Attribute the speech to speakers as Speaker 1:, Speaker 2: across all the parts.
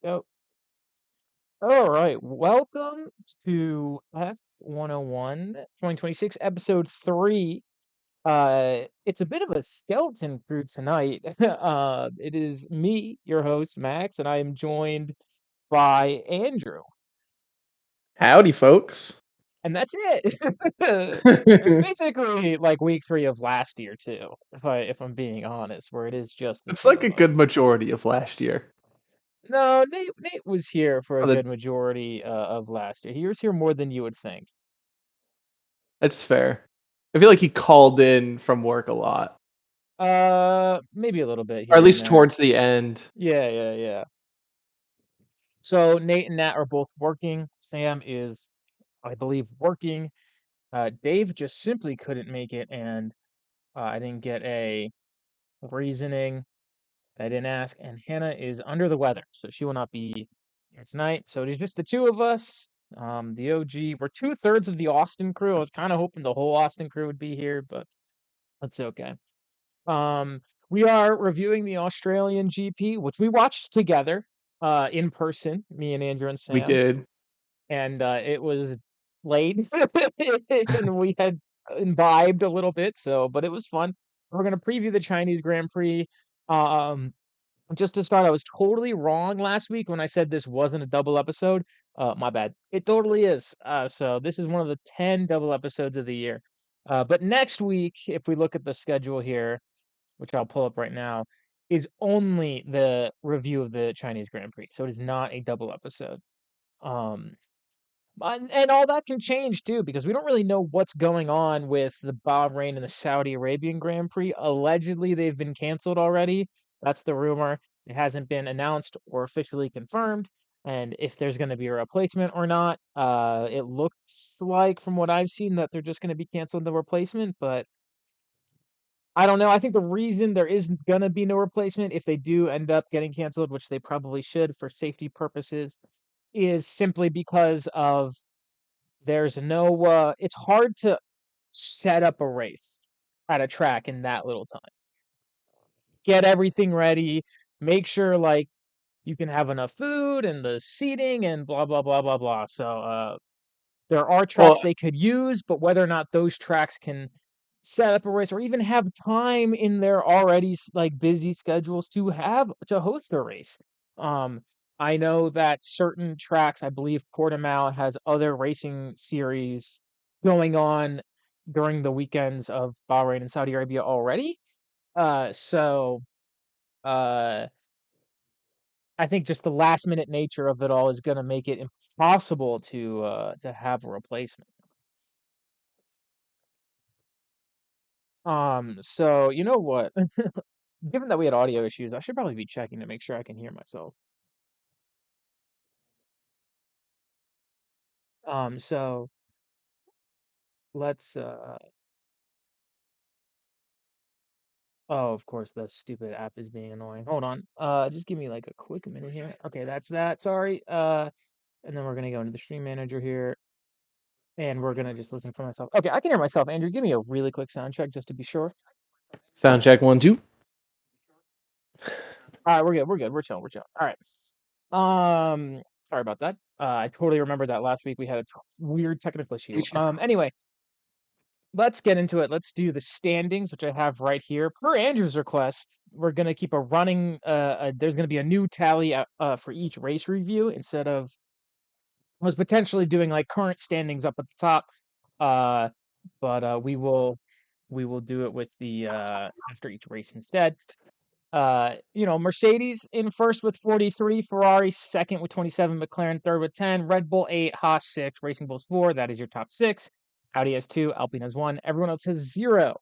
Speaker 1: Yep. All right. Welcome to F101 2026, episode 3. It's a bit of a skeleton crew tonight. It is me, your host, Max, and I am joined by Andrew.
Speaker 2: Howdy, folks.
Speaker 1: And that's it. It's
Speaker 2: It's
Speaker 1: basically like week 3 of last year too, if I'm being honest, where it is just the two
Speaker 2: like a
Speaker 1: of us.
Speaker 2: good majority of last year.
Speaker 1: No, Nate was here for a
Speaker 2: Oh,
Speaker 1: good majority of last year. He was here more than you would think.
Speaker 2: that's fair. I feel like he called in from work a lot,
Speaker 1: Maybe a little bit
Speaker 2: or at
Speaker 1: here and
Speaker 2: least
Speaker 1: there.
Speaker 2: towards the end.
Speaker 1: Yeah. So Nate and Nat are both working. Sam is, I believe, working. Dave just simply couldn't make it, and I didn't get a reasoning. I didn't ask, and Hannah is under the weather, so she will not be here tonight. So it is just the two of us. The OG. We're two-thirds of the Austin crew. I was kind of hoping the whole Austin crew would be here, but that's okay. Um, we are reviewing the Australian GP, which we watched together in person, me and Andrew and
Speaker 2: We
Speaker 1: Sam,
Speaker 2: did.
Speaker 1: and it was late, and we had imbibed a little bit, but it was fun. We're gonna preview the Chinese Grand Prix. Um, just to start, I was totally wrong last week when I said this wasn't a double episode. My bad. It totally is. So this is one of the 10 double episodes of the year. But next week, if we look at the schedule here, which I'll pull up right now, is only the review of the Chinese Grand Prix. So it is not a double episode. Um, and all that can change too, because we don't really know what's going on with the Bahrain and the Saudi Arabian Grand Prix. Allegedly, they've been canceled already. That's the rumor. It hasn't been announced or officially confirmed. And if there's going to be a replacement or not, it looks like, from what I've seen, that they're just going to be canceled the replacement. But I don't know. I think the reason there isn't gonna be no replacement if they do end up getting canceled, which they probably should for safety purposes, is simply because of there's no it's hard to set up a race at a track in that little time. Get everything ready, make sure like you can have enough food and the seating and blah blah blah blah blah. So there are tracks
Speaker 2: Well,
Speaker 1: they could use, but whether or not those tracks can set up a race or even have time in their already like busy schedules to host a race. Um, I know that certain tracks, I believe Portimao has other racing series going on during the weekends of Bahrain and Saudi Arabia already. So uh, I think just the last minute nature of it all is going to make it impossible to have a replacement. So you know what? Given that we had audio issues, I should probably be checking to make sure I can hear myself. So let's oh, of course, the stupid app is being annoying. Hold on. Just give me like a quick minute here. Okay, that's that. Sorry. And then we're gonna go into the stream manager here, and we're gonna just listen for myself. Okay, I can hear myself. Andrew, give me a really quick sound check just to be sure.
Speaker 2: sound check 1, 2.
Speaker 1: All right, we're good. We're good. We're chilling. We're chilling. All right. Sorry about that. I totally remember that last week we had a weird technical issue. Anyway, let's get into it. Let's do the standings, which I have right here. Per Andrew's request, we're gonna keep a running. There's gonna be a new tally for each race review instead of I was potentially doing like current standings up at the top. Uh, but we will do it with the after each race instead. Mercedes in first with 43, Ferrari second with 27, McLaren third with 10, Red Bull 8, Haas 6, Racing Bulls 4. That is your top 6. Audi has 2, Alpine has 1. Everyone else has 0.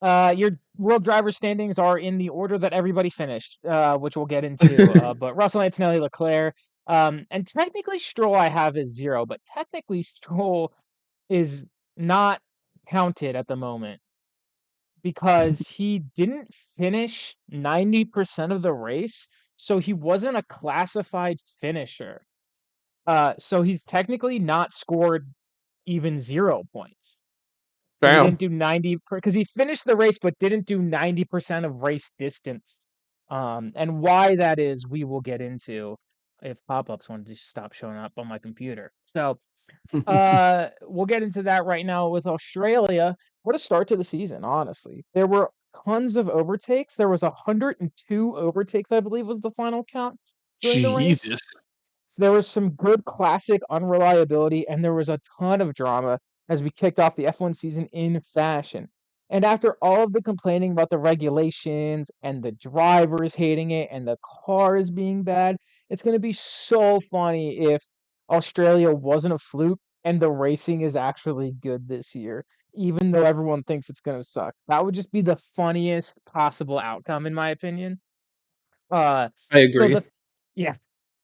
Speaker 1: Your world driver standings are in the order that everybody finished, which we'll get into. But Russell, Antonelli, Leclerc, and technically Stroll I have is 0, but technically Stroll is not counted at the moment because he didn't finish 90% of the race, so he wasn't a classified finisher. So he's technically not scored even 0 points because he
Speaker 2: Damn.
Speaker 1: didn't do 90 because he finished the race but didn't do 90% of race distance. And why that is, we will get into if pop-ups wanted to stop showing up on my computer. So, we'll get into that right now with Australia. What a start to the season, honestly. There were tons of overtakes. There was 102 overtakes, I believe, was the final count during the race.
Speaker 2: Jesus.
Speaker 1: There was some good classic unreliability, and there was a ton of drama as we kicked off the F1 season in fashion. And after all of the complaining about the regulations and the drivers hating it and the cars being bad, it's going to be so funny if Australia wasn't a fluke and the racing is actually good this year, even though everyone thinks it's going to suck. That would just be the funniest possible outcome, in my opinion. Uh,
Speaker 2: I
Speaker 1: so
Speaker 2: agree.
Speaker 1: the yeah,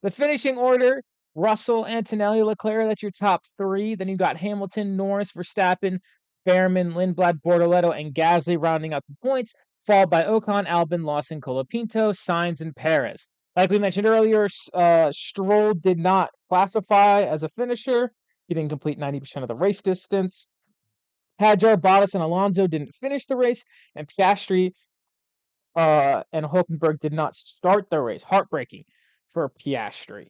Speaker 1: the finishing order: Russell, Antonelli, Leclerc. That's your top three. Then you got Hamilton, Norris, Verstappen, Behrman, Lindblad, Bortoleto, and Gasly rounding out the points, followed by Ocon, Albon, Lawson, Colapinto, Sainz, and Perez. Like we mentioned earlier, Stroll did not classify as a finisher. He didn't complete 90% of the race distance. Hadjar, Bottas, and Alonso didn't finish the race, and Piastri and Hulkenberg did not start the race. Heartbreaking for Piastri.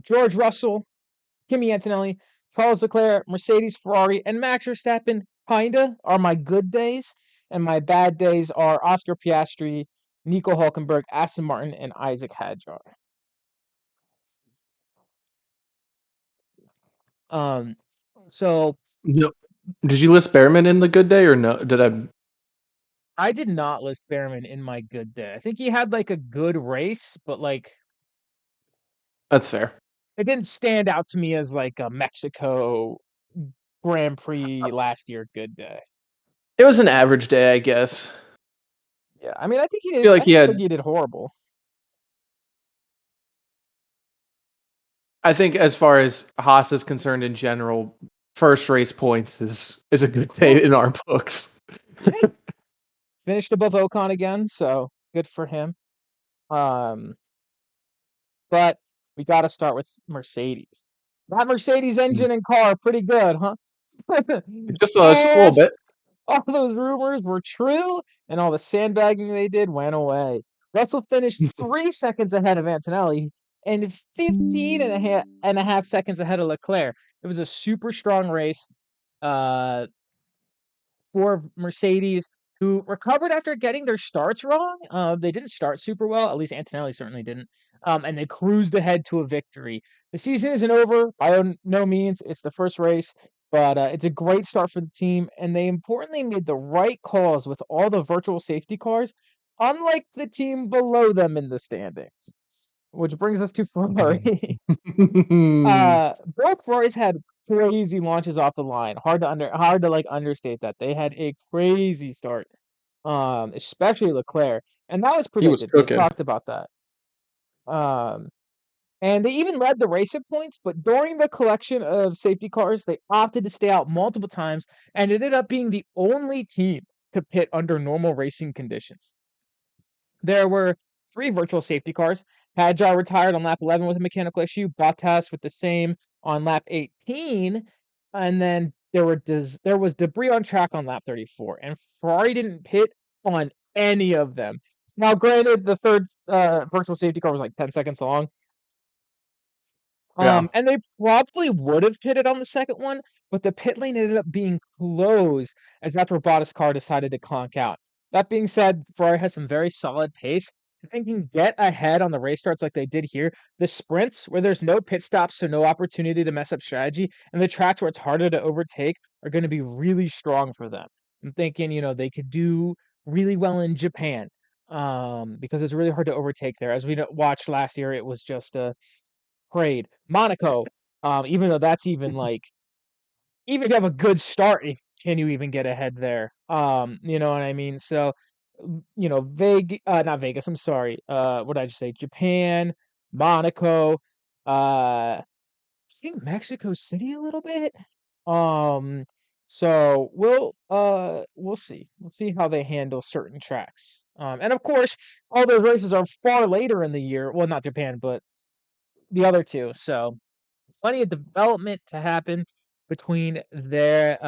Speaker 1: George Russell, Kimi Antonelli, Charles Leclerc, Mercedes, Ferrari, and Max Verstappen kinda are my good days, and my bad days are Oscar Piastri, Nico Hulkenberg, Aston Martin, and Isaac Hadjar. Um, so
Speaker 2: No. Did you list Behrman in the good day or no? Did I?
Speaker 1: I did not list Behrman in my good day. I think he had like a good race, but like
Speaker 2: That's fair.
Speaker 1: it didn't stand out to me as like a Mexico Grand Prix last year good day.
Speaker 2: It was an average day, I guess.
Speaker 1: Yeah, I mean, I think he
Speaker 2: I feel
Speaker 1: did.
Speaker 2: like
Speaker 1: I
Speaker 2: he
Speaker 1: don't think
Speaker 2: had.
Speaker 1: he did horrible.
Speaker 2: I think as far as Haas is concerned in general, first race points is a good
Speaker 1: Yeah,
Speaker 2: day in our books.
Speaker 1: yeah. Finished above Ocon again, so good for him. Um, but we got to start with Mercedes. That Mercedes engine and car, pretty good, huh?
Speaker 2: Just a little
Speaker 1: And
Speaker 2: bit.
Speaker 1: all those rumors were true, and all the sandbagging they did went away. Russell finished 3 seconds ahead of Antonelli and 15 and a half seconds ahead of Leclerc. It was a super strong race for Mercedes, who recovered after getting their starts wrong. They didn't start super well, at least Antonelli certainly didn't. And they cruised ahead to a victory. The season isn't over by no means. It's the first race, but it's a great start for the team. And they importantly made the right calls with all the virtual safety cars, unlike the team below them in the standings. Which brings us to Ferrari. Both Ferraris had crazy launches off the line. Hard to like understate that. They had a crazy start. Especially Leclerc. And that was
Speaker 2: He was
Speaker 1: predicted. They
Speaker 2: cooking.
Speaker 1: talked about that. Um, and they even led the race at points, but during the collection of safety cars, they opted to stay out multiple times and ended up being the only team to pit under normal racing conditions. There were three virtual safety cars. Hadjar retired on lap 11 with a mechanical issue. Bottas with the same on lap 18, and then there was debris on track on lap 34. And Ferrari didn't pit on any of them. Now, granted, the third virtual safety car was like 10 seconds long,
Speaker 2: Yeah.
Speaker 1: and they probably would have pitted on the second one, but the pit lane ended up being closed as that's where Bottas' car decided to conk out. That being said, Ferrari has some very solid pace. If they can get ahead on the race starts like they did here, the sprints where there's no pit stops, so no opportunity to mess up strategy, and the tracks where it's harder to overtake are going to be really strong for them. I'm thinking, they could do really well in Japan, because it's really hard to overtake there. As we watched last year, it was just a Parade, Monaco, even though that's even like even if you have a good start, can you even get ahead there? You know what I mean? So, not Vegas, I'm sorry. What did I just say? Japan, Monaco, I think Mexico City a little bit. Um, so we'll see. We'll see how they handle certain tracks. And of course, all those races are far later in the year. Well, not Japan, but the other two. So plenty of development to happen between then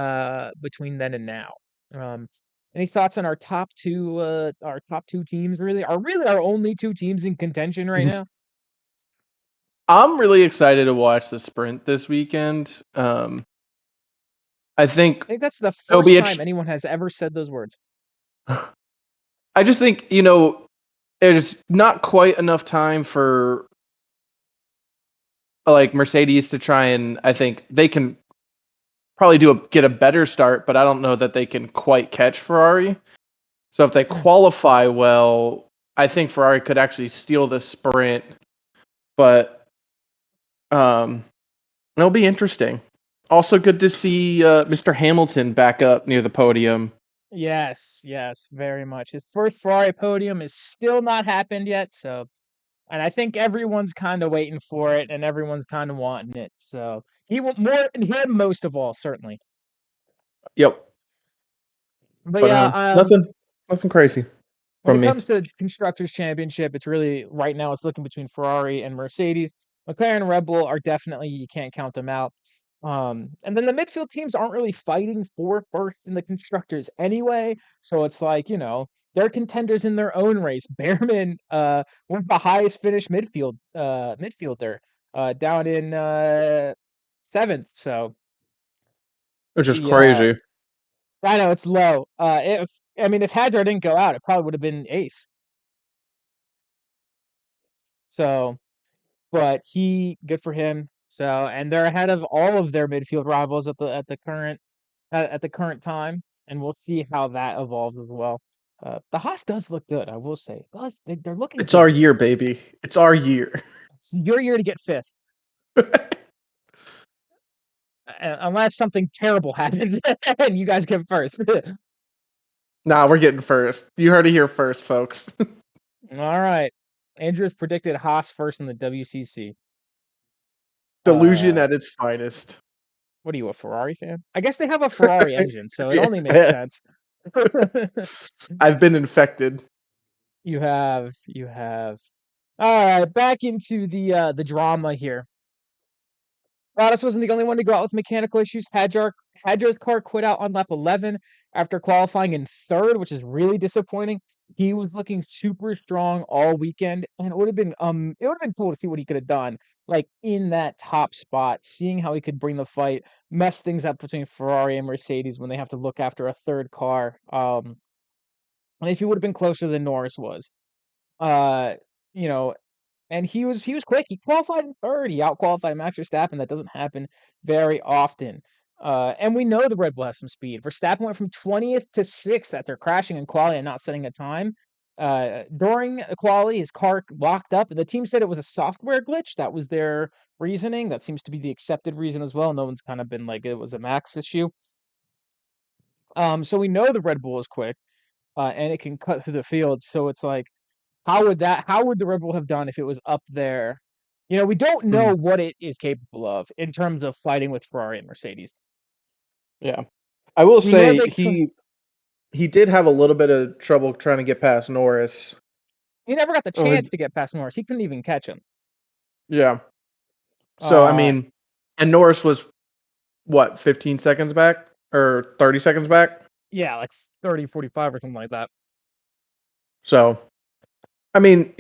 Speaker 1: and now. Um, any thoughts on our top two teams? Really, are really our only two teams in contention right now?
Speaker 2: I'm really excited to watch the sprint this weekend. I think
Speaker 1: I think that's the
Speaker 2: it'll
Speaker 1: first
Speaker 2: be.
Speaker 1: time anyone has ever said those words.
Speaker 2: I just think there's not quite enough time for like Mercedes to try and I think they can probably get a better start, but I don't know that they can quite catch Ferrari. So if they
Speaker 1: Mm.
Speaker 2: qualify well, I think Ferrari could actually steal the sprint, but um, it'll be interesting. Also, good to see Mr. Hamilton back up near the podium.
Speaker 1: Yes, yes, very much. His first Ferrari podium is still not happened yet, so and I think everyone's kind of waiting for it, and everyone's kind of wanting it. So he will more him most of all, certainly.
Speaker 2: Yep,
Speaker 1: But
Speaker 2: but
Speaker 1: yeah,
Speaker 2: nothing crazy
Speaker 1: when
Speaker 2: from
Speaker 1: it
Speaker 2: me.
Speaker 1: comes to constructors championship, it's really right now it's looking between Ferrari and Mercedes. McLaren and Red Bull are definitely you can't count them out. And then the midfield teams aren't really fighting for first in the constructors anyway. So it's like, they're contenders in their own race. Behrman was the highest finished midfielder down in seventh. So
Speaker 2: Which is
Speaker 1: the
Speaker 2: crazy.
Speaker 1: I know it's low. If I mean if Hadjar didn't go out, it probably would have been eighth. So but he good for him. So and they're ahead of all of their midfield rivals at the current time, and we'll see how that evolves as well. The Haas does look good, I will say. They're looking
Speaker 2: It's our
Speaker 1: good.
Speaker 2: year, baby. It's our year.
Speaker 1: It's your year to get fifth, unless something terrible happens and you guys get first.
Speaker 2: Nah, we're getting first. You heard it here first, folks.
Speaker 1: All right, Andrew's predicted Haas first in the WCC.
Speaker 2: Delusion
Speaker 1: Uh,
Speaker 2: at its finest.
Speaker 1: what are you, a Ferrari fan? I guess they have a Ferrari engine, so it only makes
Speaker 2: Yeah,
Speaker 1: sense.
Speaker 2: I've been infected.
Speaker 1: You have. All right, back into the drama here. Bottas wasn't the only one to go out with mechanical issues. Hadjar's car quit out on lap 11 after qualifying in third, which is really disappointing. He was looking super strong all weekend, and it would have been cool to see what he could have done, like in that top spot, seeing how he could bring the fight, mess things up between Ferrari and Mercedes when they have to look after a third car. And if he would have been closer than Norris was. Uh, you know, and he was quick. He qualified in third. He outqualified Max Verstappen. That doesn't happen very often. And we know the Red Bull has some speed. Verstappen went from 20th to 6th after crashing in quali and not setting a time. During quali, his car locked up, and the team said it was a software glitch. That was their reasoning. That seems to be the accepted reason as well. No one's kind of been like it was a Max issue. So we know the Red Bull is quick, and it can cut through the field. So it's like how would the Red Bull have done if it was up there? We don't
Speaker 2: Mm,
Speaker 1: know what it is capable of in terms of fighting with Ferrari and Mercedes.
Speaker 2: yeah, I will
Speaker 1: We know
Speaker 2: say
Speaker 1: they could.
Speaker 2: he did have a little bit of trouble trying to get past Norris.
Speaker 1: He never got the
Speaker 2: Oh,
Speaker 1: chance to get past Norris. He couldn't even catch him.
Speaker 2: yeah. So I
Speaker 1: Uh,
Speaker 2: mean, and Norris was what 15 seconds back or 30 seconds back.
Speaker 1: yeah, like 30, 45 or something like that.
Speaker 2: So I mean,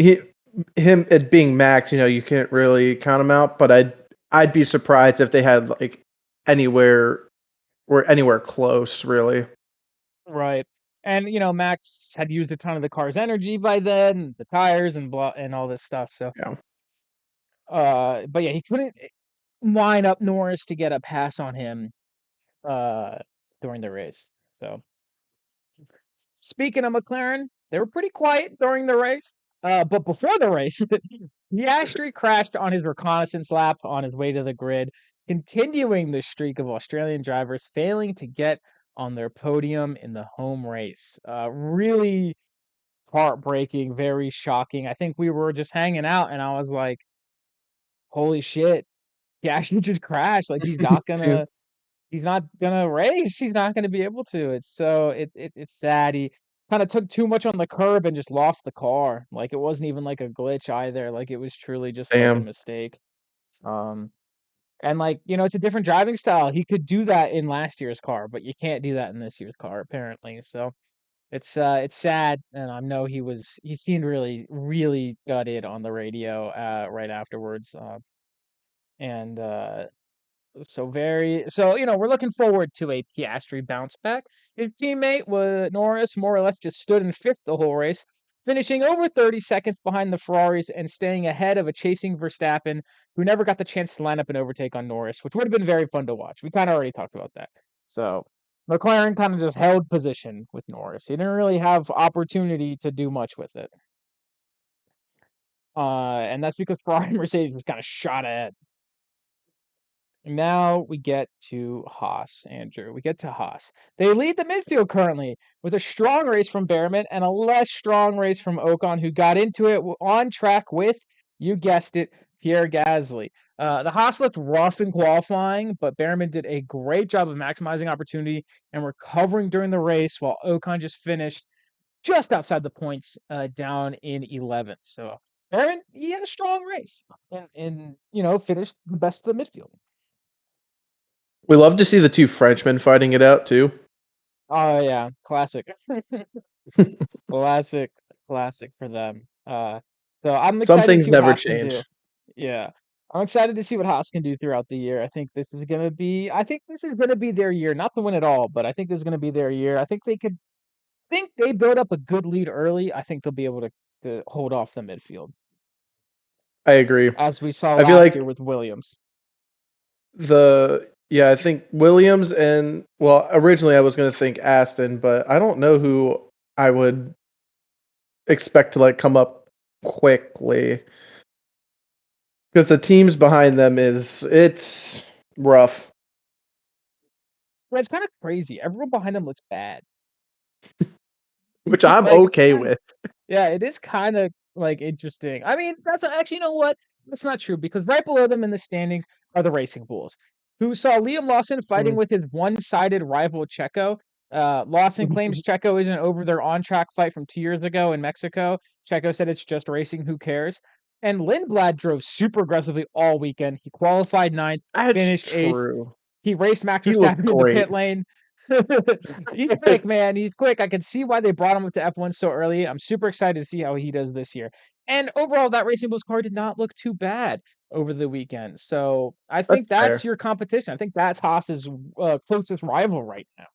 Speaker 2: him it being Max, you can't really count him out. But I'd be surprised if they had like anywhere anywhere close, really.
Speaker 1: Right. And Max had used a ton of the car's energy by then, the tires and blah and all this stuff. So,
Speaker 2: Yeah.
Speaker 1: but yeah, he couldn't line up Norris to get a pass on him uh during the race. So speaking of McLaren, they were pretty quiet during the race. But before the race, Piastri crashed on his reconnaissance lap on his way to the grid, continuing the streak of Australian drivers failing to get on their podium in the home race. Really heartbreaking, very shocking. I think we were just hanging out, and I was like, "Holy shit, Piastri just crashed! Like
Speaker 2: Yeah.
Speaker 1: he's not gonna race. He's not gonna be able to. It's sad. He kind of took too much on the curb and just lost the car. Like it wasn't even like a glitch either. Like it was truly just like a
Speaker 2: Damn.
Speaker 1: mistake. Um, and like it's a different driving style. He could do that in last year's car, but you can't do that in this year's car apparently. So it's sad, and I know he seemed really really gutted on the radio right afterwards. And we're looking forward to a Piastri bounce back. His teammate was Norris, more or less just stood in fifth the whole race, finishing over 30 seconds behind the Ferraris and staying ahead of a chasing Verstappen, who never got the chance to line up and overtake on Norris, which would have been very fun to watch. We kind of already talked about that. So McLaren kind of just held position with Norris. He didn't really have opportunity to do much with it. And that's because Ferrari and Mercedes was kind of shot ahead. Now we get to Haas, Andrew. We get to Haas. They lead the midfield currently with a strong race from Behrman and a less strong race from Ocon, who got into it on track with, you guessed it, Pierre Gasly. The Haas looked rough in qualifying, but Behrman did a great job of maximizing opportunity and recovering during the race, while Ocon just finished just outside the points, down in 11th. So Behrman, he had a strong race and finished the best of the midfield.
Speaker 2: We love to see the two Frenchmen fighting it out too.
Speaker 1: Oh yeah, classic. Classic, classic for them. So I'm
Speaker 2: Some
Speaker 1: excited to
Speaker 2: things
Speaker 1: see what
Speaker 2: never
Speaker 1: Haas can do.
Speaker 2: change.
Speaker 1: Yeah. I'm excited to see what Haas can do throughout the year. I think this is gonna be their year, not to win it all, but I think this is gonna be their year. I think they build up a good lead early. I think they'll be able to hold off the midfield,
Speaker 2: I agree.
Speaker 1: as we saw
Speaker 2: I feel
Speaker 1: last year
Speaker 2: like
Speaker 1: with Williams.
Speaker 2: I think Williams and well, originally I was going to think Aston, but I don't know who I would expect to like come up quickly because the teams behind them it's rough,
Speaker 1: But it's kind of crazy. Everyone behind them looks bad.
Speaker 2: which I'm
Speaker 1: Like it's
Speaker 2: okay
Speaker 1: kind of
Speaker 2: with.
Speaker 1: Yeah, it is kind of like interesting. I mean, actually, you know what? That's not true because right below them in the standings are the Racing Bulls, who saw Liam Lawson fighting
Speaker 2: Mm.
Speaker 1: with his one-sided rival Checo. Lawson claims Checo isn't over their on-track fight from 2 years ago in Mexico. Checo said it's just racing, who cares? And Lindblad drove super aggressively all weekend. He qualified ninth,
Speaker 2: That's
Speaker 1: finished eighth.
Speaker 2: true.
Speaker 1: He raced Max
Speaker 2: He looked
Speaker 1: Verstappen into
Speaker 2: great.
Speaker 1: pit lane. He's quick, man. He's quick. I can see why they brought him up to F1 so early. I'm super excited to see how he does this year. And overall, that Racing Bulls car did not look too bad over the weekend. So I think
Speaker 2: That's
Speaker 1: that's
Speaker 2: fair.
Speaker 1: your competition. I think that's Haas's closest rival right now.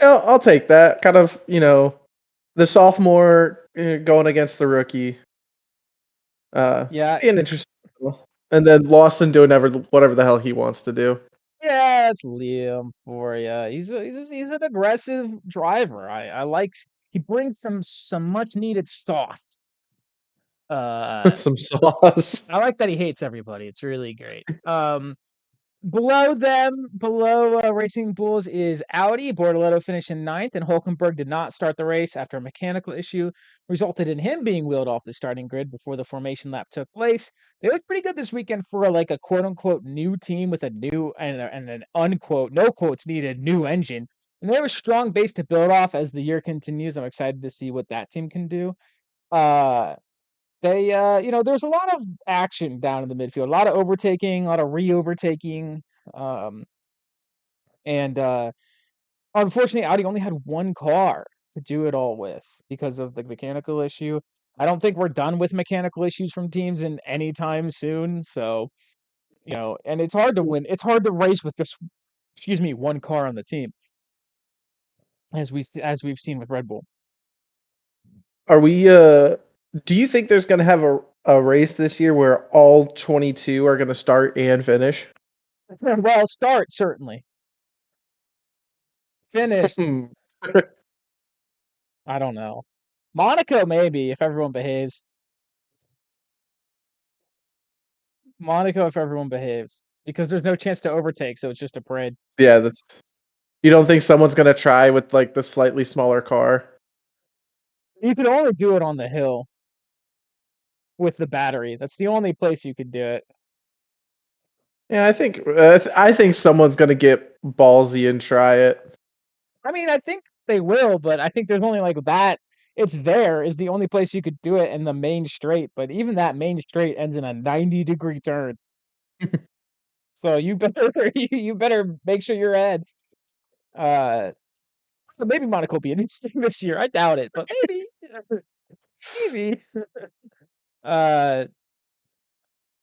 Speaker 2: I'll take that. Kind of, the sophomore going against the rookie.
Speaker 1: Yeah,
Speaker 2: Being interesting. And then Lawson doing whatever the hell he wants to do.
Speaker 1: yeah, it's Liam for you. He's an aggressive driver. I like. He brings some much needed sauce. Uh,
Speaker 2: Some sauce.
Speaker 1: I like that he hates everybody. It's really great. Below them, below Racing Bulls is Audi. Bortoleto finished in ninth, and Hulkenberg did not start the race after a mechanical issue resulted in him being wheeled off the starting grid before the formation lap took place. They looked pretty good this weekend for like a quote unquote new team with a new and an unquote no quotes needed new engine. And they have a strong base to build off as the year continues. I'm excited to see what that team can do. Uh, there's a lot of action down in the midfield, a lot of overtaking, a lot of re-overtaking. Um, and Unfortunately, Audi only had one car to do it all with because of the mechanical issue. I don't think we're done with mechanical issues from teams in any time soon. So, and it's hard to win. It's hard to race with just, excuse me, one car on the team, as we've seen with Red Bull.
Speaker 2: Are we do you think there's gonna have a race this year where all 22 are gonna start and finish?
Speaker 1: Well, start certainly. Finished, I don't know. Monaco maybe if everyone behaves. Monaco if everyone behaves because there's no chance to overtake, so it's just a parade.
Speaker 2: Yeah, that's you don't think someone's gonna try with like the slightly smaller car?
Speaker 1: You could only do it on the hill with the battery. That's the only place you could do it.
Speaker 2: Yeah, I think someone's gonna get ballsy and try it.
Speaker 1: I mean, I think they will, but I think there's only like that. It's there is the only place you could do it in the main straight, but even that main straight ends in a 90-degree turn. So you better you better make sure you're ahead. Uh, Maybe Monaco will be interesting this year. I doubt it, but maybe maybe. Uh,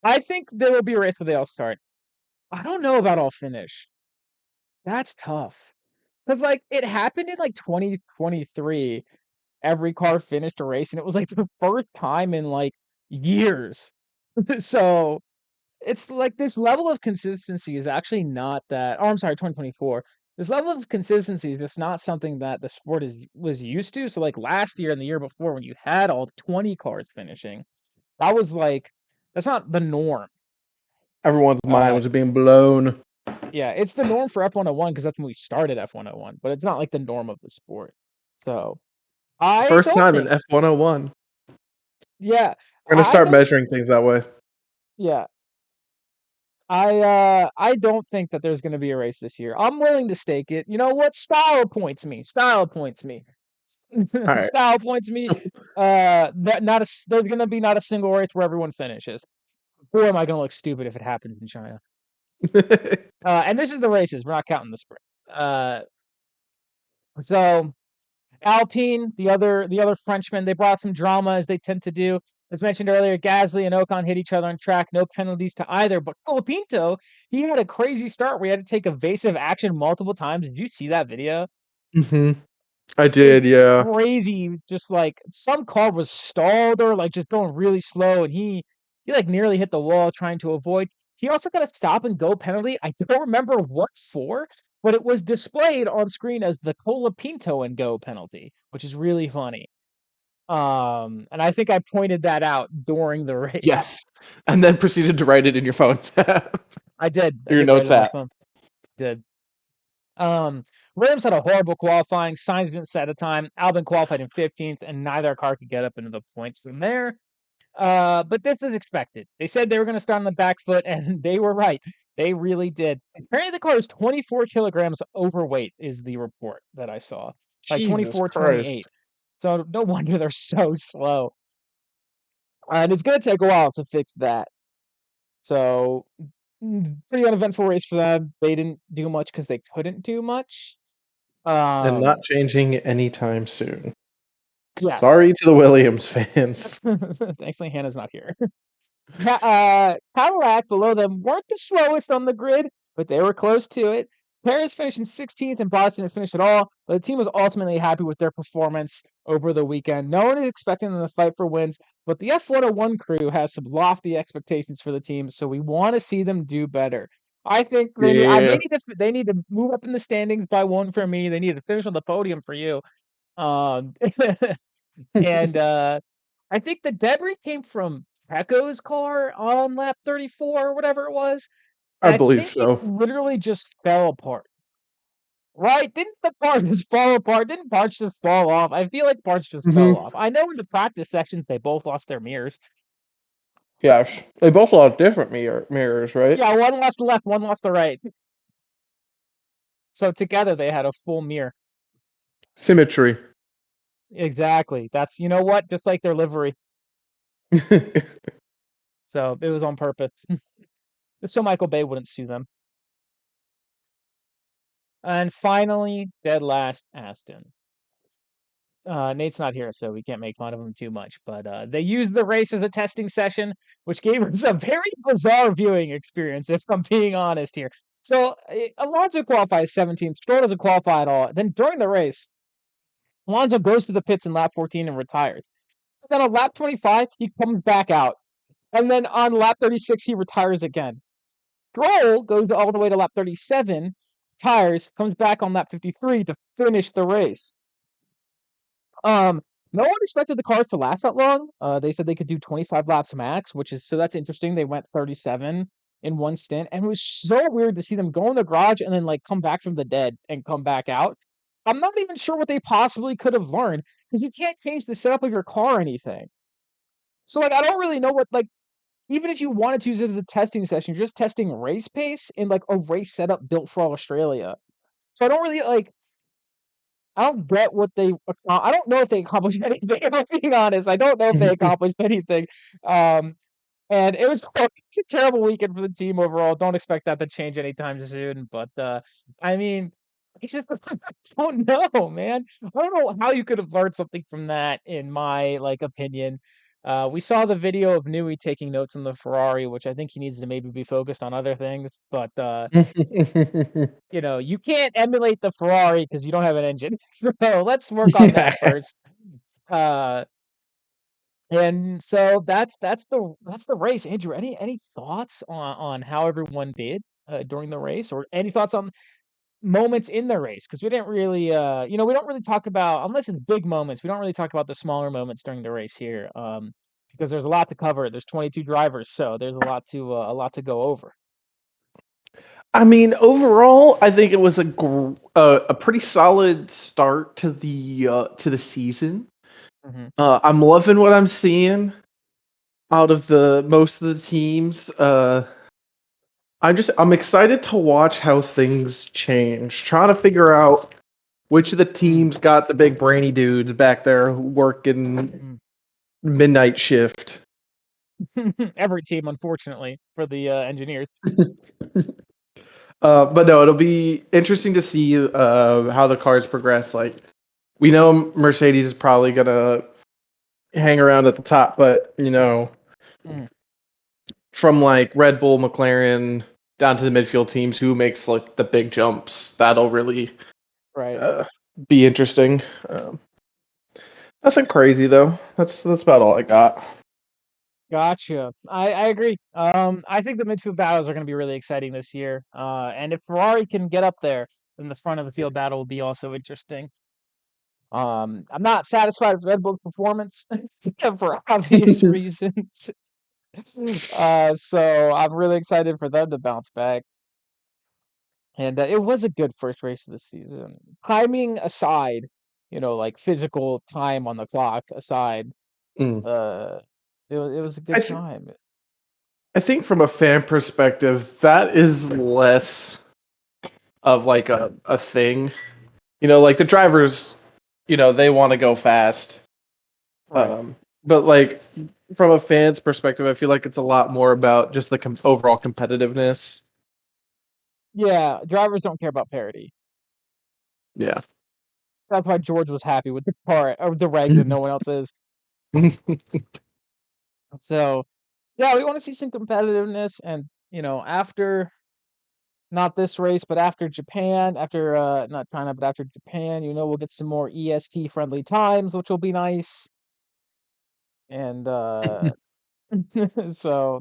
Speaker 1: I think there will be a race where they all start. I don't know about all finish. That's tough. Because like it happened in like 2023. Every car finished a race, and it was like the first time in like years. So it's like this level of consistency is actually not that. Oh, I'm sorry, 2024. This level of consistency is just not something that the sport was used to. So like last year and the year before, when you had all 20 cars finishing, that was like that's not the norm.
Speaker 2: Everyone's mind
Speaker 1: Uh,
Speaker 2: was being blown.
Speaker 1: yeah, it's the norm for F101 because that's when we started F101, but it's not like the norm of the sport. So I
Speaker 2: First
Speaker 1: don't
Speaker 2: time in
Speaker 1: think,
Speaker 2: F101.
Speaker 1: yeah,
Speaker 2: We're gonna
Speaker 1: I
Speaker 2: start
Speaker 1: don't,
Speaker 2: measuring things that way.
Speaker 1: yeah, I don't think that there's going to be a race this year. I'm willing to stake it. You know what? Style points me. Style points me.
Speaker 2: All right.
Speaker 1: Style points me. That not a there's going to be not a single race where everyone finishes. Boy, am I going to look stupid if it happens in China. And this is the races. We're not counting the sprints. So Alpine, the other Frenchman, they brought some drama as they tend to do. As mentioned earlier, Gasly and Ocon hit each other on track, no penalties to either. But Colapinto, he had a crazy start where he had to take evasive action multiple times. Did you see that video?
Speaker 2: hmm I
Speaker 1: It was
Speaker 2: did, yeah.
Speaker 1: crazy. Just like some car was stalled or like just going really slow, and he like nearly hit the wall trying to avoid. He also got a stop and go penalty. I don't remember what for, but it was displayed on screen as the Colapinto and go penalty, which is really funny. And I think I pointed that out during the race.
Speaker 2: Yes. And then proceeded to write it in your phone tab.
Speaker 1: I did. I
Speaker 2: Your
Speaker 1: did write
Speaker 2: notes
Speaker 1: it on my
Speaker 2: app.
Speaker 1: phone. Did. Um, Williams had a horrible qualifying. Sainz didn't set a time. Albon qualified in 15th, and neither car could get up into the points from there. But this is expected. They said they were going to start on the back foot, and they were right. They really did. Apparently, the car is 24 kilograms overweight, is the report that I saw. Like
Speaker 2: Jesus
Speaker 1: 24,
Speaker 2: Christ.
Speaker 1: 28. So no wonder they're so slow. And it's going to take a while to fix that. So pretty uneventful race for them. They didn't do much because they couldn't do much.
Speaker 2: And not
Speaker 1: Um,
Speaker 2: changing anytime soon.
Speaker 1: yes.
Speaker 2: Sorry to the Williams fans.
Speaker 1: Thankfully, Hannah's not here. Cadillac below them weren't the slowest on the grid, but they were close to it. Paris finished in 16th and Boston didn't finish at all, but the team was ultimately happy with their performance over the weekend. No one is expecting them to fight for wins, but the F101 crew has some lofty expectations for the team, so we want to see them do better. I think
Speaker 2: Yeah.
Speaker 1: they need to move up in the standings by one for me. They need to finish on the podium for you. Um, and I think the debris came from Pecco's car on lap 34 or whatever it was.
Speaker 2: I
Speaker 1: And I
Speaker 2: believe
Speaker 1: think it
Speaker 2: so.
Speaker 1: literally just fell apart. Right? Didn't the car just fall apart? Didn't parts just fall off? I feel like parts just fell
Speaker 2: hmm
Speaker 1: off. I know in the practice sections they both lost their mirrors.
Speaker 2: Yes. They both lost different mirrors, right?
Speaker 1: Yeah, one lost the left, one lost the right. So together they had a full mirror.
Speaker 2: Symmetry.
Speaker 1: Exactly. That's you know what? Just like their livery. So it was on purpose. So Michael Bay wouldn't sue them. And finally, dead last, Aston. Nate's not here, so we can't make fun of him too much. But they used the race as a testing session, which gave us a very bizarre viewing experience, if I'm being honest here. So Alonso qualifies 17th, Stroll doesn't qualify at all. Then during the race, Alonso goes to the pits in lap 14 and retires. Then on lap 25, he comes back out. And then on lap 36, he retires again. Stroll goes all the way to lap 37, retires, comes back on lap 53 to finish the race. Um, no one expected the cars to last that long. They said they could do 25 laps max, which is so that's interesting. They went 37 in one stint, and it was so weird to see them go in the garage and then like come back from the dead and come back out. I'm not even sure what they possibly could have learned because you can't change the setup of your car or anything. So like I don't really know what like even if you wanted to use it as a testing session, you're just testing race pace in like a race setup built for Australia. So I don't really like I don't get what they I don't know if they accomplished anything, if I'm being honest. I don't know if they accomplished anything. Um, and it was a terrible weekend for the team overall. Don't expect that to change anytime soon. But I mean, it's just I don't know, man. I don't know how you could have learned something from that, in my like opinion. We saw the video of Newey taking notes on the Ferrari, which I think he needs to maybe be focused on other things. But you can't emulate the Ferrari because you don't have an engine. So let's work on
Speaker 2: Yeah.
Speaker 1: that first. Uh, and so that's the race. Andrew, any thoughts on how everyone did during the race, or any thoughts on moments in the race? Because we didn't really, we don't really talk about, unless it's big moments. We don't really talk about the smaller moments during the race here, because there's a lot to cover. There's 22 drivers, so there's a lot to go over.
Speaker 2: I mean, overall, I think it was a pretty solid start to the season.
Speaker 1: Hmm.
Speaker 2: I'm loving what I'm seeing out of the most of the teams. I'm excited to watch how things change. Trying to figure out which of the
Speaker 1: Mm,
Speaker 2: teams got the big brainy dudes back there working
Speaker 1: mm.
Speaker 2: midnight shift.
Speaker 1: Every team, unfortunately, for the engineers.
Speaker 2: But no, it'll be interesting to see how the cars progress. Like we know Mercedes is probably gonna hang around at the top, but
Speaker 1: Mm,
Speaker 2: from like Red Bull, McLaren down to the midfield teams, who makes like the big jumps? That'll really
Speaker 1: right.
Speaker 2: uh, be interesting. Nothing crazy though. That's about all I got.
Speaker 1: Gotcha. I agree. I think the midfield battles are going to be really exciting this year. And if Ferrari can get up there, then the front of the field battle will be also interesting. I'm not satisfied with Red Bull's performance for obvious reasons. So I'm really excited for them to bounce back. And it was a good first race of the season. Timing aside, like physical time on the clock aside,
Speaker 2: Mm.
Speaker 1: uh, it was a
Speaker 2: I
Speaker 1: good
Speaker 2: th-
Speaker 1: time.
Speaker 2: I think from a fan perspective, that is less of like a thing. Like the drivers, they want to go fast.
Speaker 1: Right.
Speaker 2: But like from a fan's perspective, I feel like it's a lot more about just the overall competitiveness.
Speaker 1: Yeah, drivers don't care about parity.
Speaker 2: Yeah.
Speaker 1: That's why George was happy with the car or the regs and no one else is. So, yeah, we want to see some competitiveness and, after not this race, but after Japan, after not China, but after Japan, we'll get some more EST friendly times, which will be nice. And so,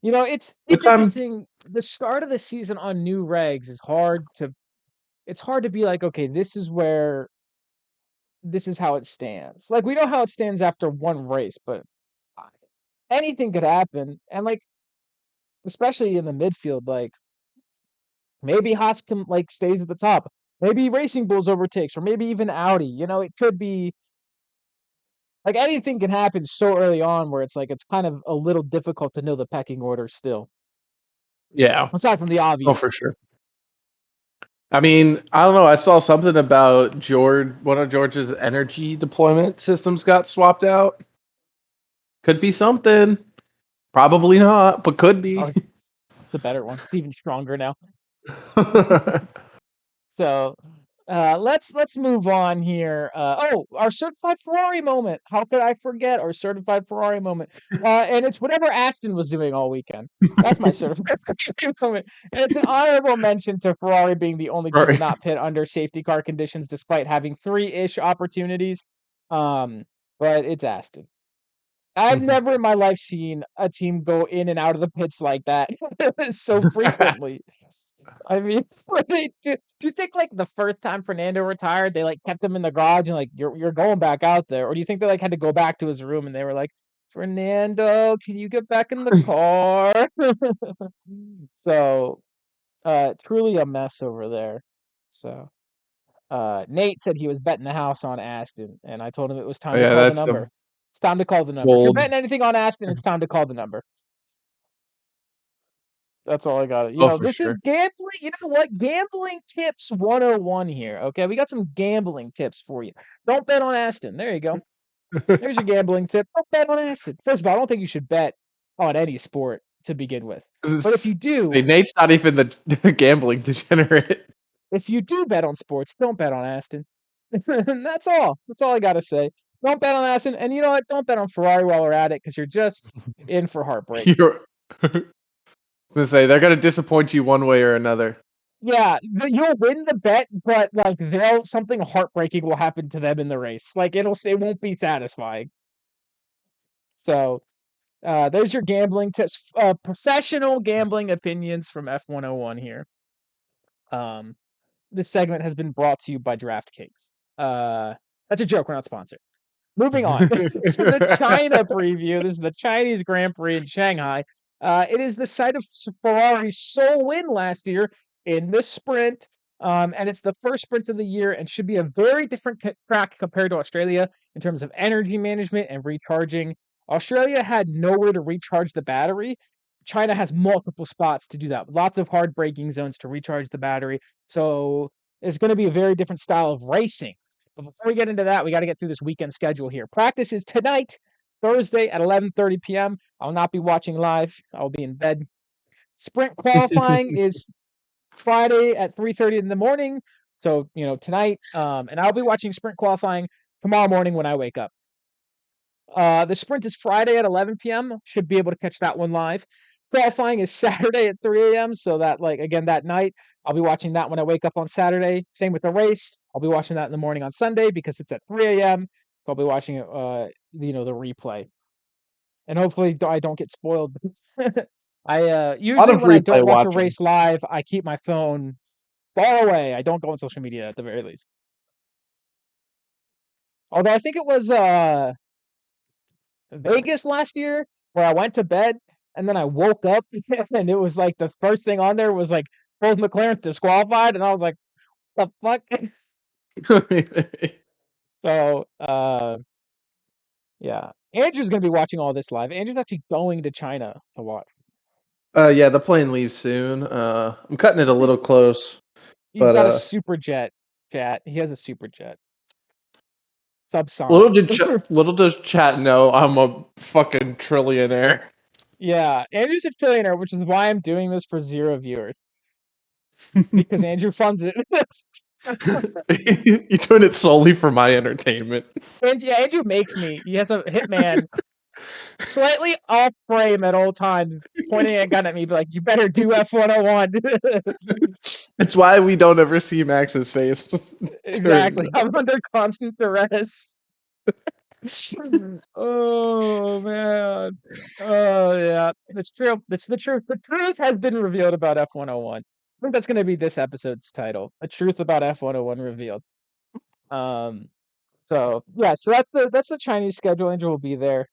Speaker 1: it's
Speaker 2: What time?
Speaker 1: interesting. The start of the season on new regs is hard to it's hard to be like, okay, this is how it stands. Like we know how it stands after one race, but uh, anything could happen. And like especially in the midfield, like maybe Haas can like stays at the top. Maybe Racing Bulls overtakes, or maybe even Audi. It could be like anything can happen so early on where it's like it's kind of a little difficult to know the pecking order still.
Speaker 2: Yeah.
Speaker 1: Aside from the
Speaker 2: Oh, for
Speaker 1: obvious.
Speaker 2: sure. I mean, I don't know. I saw something about George. One of George's energy deployment systems got swapped out. Could be something. Probably not, but could
Speaker 1: Oh,
Speaker 2: be.
Speaker 1: it's the better one. It's even stronger now. So let's move on here. Our certified Ferrari moment. How could I forget our certified Ferrari moment? And it's whatever Aston was doing all weekend. That's my certified Ferrari moment. And it's an honorable mention to Ferrari being the only team to
Speaker 2: Right.
Speaker 1: not pit under safety car conditions despite having three-ish opportunities. Um, but it's Aston. I've never in my life seen a team go in and out of the pits like that so frequently. I mean, do you think like the first time Fernando retired, they like kept him in the garage and like you're going back out there, or do you think they like had to go back to his room and they were like, Fernando, can you get back in the car? So, truly a mess over there. So, Nate said he was betting the house on Aston, and I told him it was time to
Speaker 2: Yeah,
Speaker 1: call the
Speaker 2: that's a
Speaker 1: number. It's time to call the number. If you're
Speaker 2: bold.
Speaker 1: betting anything on Aston, it's time to call the number. That's all I got.
Speaker 2: Oh, for
Speaker 1: This is
Speaker 2: sure.
Speaker 1: gambling. You know what? Gambling tips 101 here. Okay, we got some gambling tips for you. Don't bet on Aston. There you go. There's your gambling tip. Don't bet on Aston. First of all, I don't think you should bet on any sport to begin with. But if you
Speaker 2: See,
Speaker 1: do,
Speaker 2: Nate's not even the gambling degenerate.
Speaker 1: bet on sports, don't bet on Aston. That's all. That's all I gotta say. Don't bet on Aston, and you know what? Don't bet on Ferrari while we're at it, because you're just in for heartbreak.
Speaker 2: You're gonna say they're gonna disappoint you one way or another.
Speaker 1: Yeah, you'll win the bet, but like they'll something heartbreaking will happen to them in the race. Like it won't be satisfying. So there's your gambling tips, professional gambling opinions from F101 here. Um, this segment has been brought to you by DraftKings. That's a joke. We're not sponsored. Moving on to the China preview. This is the Chinese Grand Prix in Shanghai. It is the site of Ferrari's sole win last year in the sprint. And it's the first sprint of the year and should be a very different track compared to Australia in terms of energy management and recharging. Australia had nowhere to recharge the battery. China has multiple spots to do that. Lots of hard braking zones to recharge the battery. So it's going to be a very different style of racing. But before we get into that, we got to get through this weekend schedule here. Practice is tonight, Thursday at 11:30 p.m. I'll not be watching live. I'll be in bed. Sprint qualifying is Friday at 3:30 in the morning. So, tonight. And I'll be watching sprint qualifying tomorrow morning when I wake up. The sprint is Friday at 11 p.m. Should be able to catch that one live. Qualifying is Saturday at 3 a.m. So that, again, that night, I'll be watching that when I wake up on Saturday. Same with the race. I'll be watching that in the morning on Sunday because it's at 3 a.m. I'll be watching it, the replay. And hopefully I don't get spoiled. I
Speaker 2: A lot
Speaker 1: usually
Speaker 2: of
Speaker 1: when I
Speaker 2: replay
Speaker 1: don't watch a
Speaker 2: watching.
Speaker 1: race live, I keep my phone far away. I don't go on social media at the very least. Although I think it was Vegas last year where I went to bed and then I woke up and it was like the first thing on there was like both McLaren disqualified and I was like, the fuck? So yeah. Andrew's gonna be watching all this live. Andrew's actually going to China to watch.
Speaker 2: Yeah, the plane leaves soon. I'm cutting it a little close,
Speaker 1: He's
Speaker 2: but
Speaker 1: got a super jet chat. He has a super jet.
Speaker 2: little
Speaker 1: Subsonic.
Speaker 2: did little does chat know I'm a fucking trillionaire.
Speaker 1: Yeah. Andrew's a trillionaire, which is why I'm doing this for 0 viewers. Because Andrew funds it.
Speaker 2: You're doing it solely for my entertainment.
Speaker 1: And yeah, Andrew makes me. He has a hitman slightly off frame at all times, pointing a gun at me, be like, "You better do F101."
Speaker 2: It's why we don't ever see Max's face during
Speaker 1: Exactly. I'm under constant duress. Oh man. Oh yeah. That's true. That's the truth. The truth has been revealed about F101. I think that's going to be this episode's title. The truth about F101 revealed. Um. So yeah. So that's the Chinese schedule. Andrew will be there.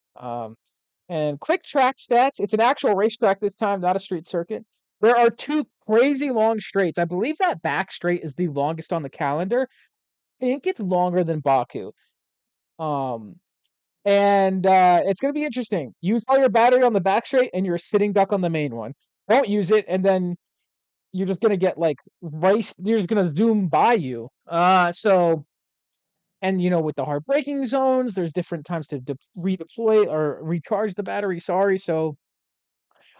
Speaker 1: And quick track stats. It's an actual racetrack this time, not a street circuit. There are two crazy long straights. I believe that back straight is the longest on the calendar. I think it's longer than Baku. Um, and it's going to be interesting. Use all your battery on the back straight, and you're a sitting duck on the main one. Don't use it, and then you're just going to get like race. You're going to zoom by you. And with the hard braking zones, there's different times to redeploy or recharge the battery. Sorry, so